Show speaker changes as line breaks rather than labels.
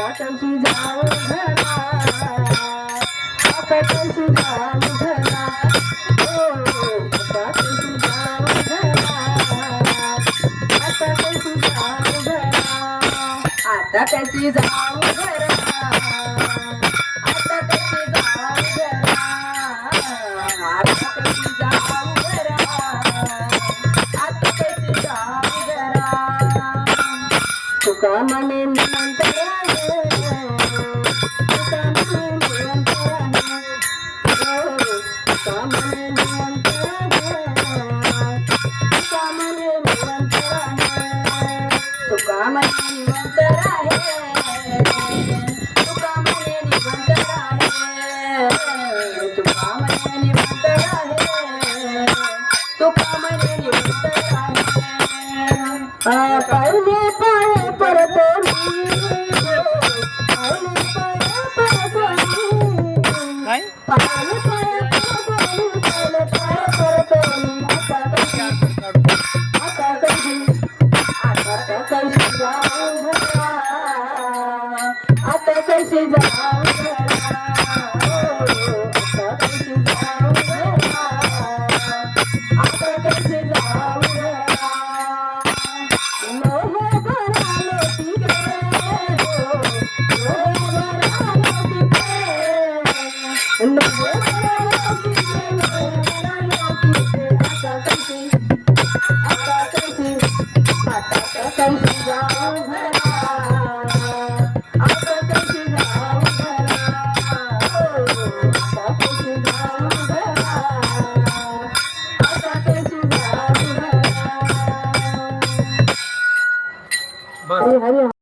कशी जाऊ घरा आता कशी जाऊ घरा हो आता कशी जाऊ घरा आता कशी जाऊ घरा आता कशी जाऊ घरा आता कशी जाऊ घरा आता कशी जाऊ घरा आता कशी जाऊ घरा तुका मने निमंत्रण तुका मने निमंत्रण तुका मने निमंत्रण तुका मने निमंत्रण तुका मने निमंत्रण तुका मने निमंत्रण तुका मने निमंत्रण तुका मने निमंत्रण पहिले पाय परतो पहिले पाय परतो
काय
पहिले पाय परतो आता कशी जाऊ घरा आता कशी जाऊ घरा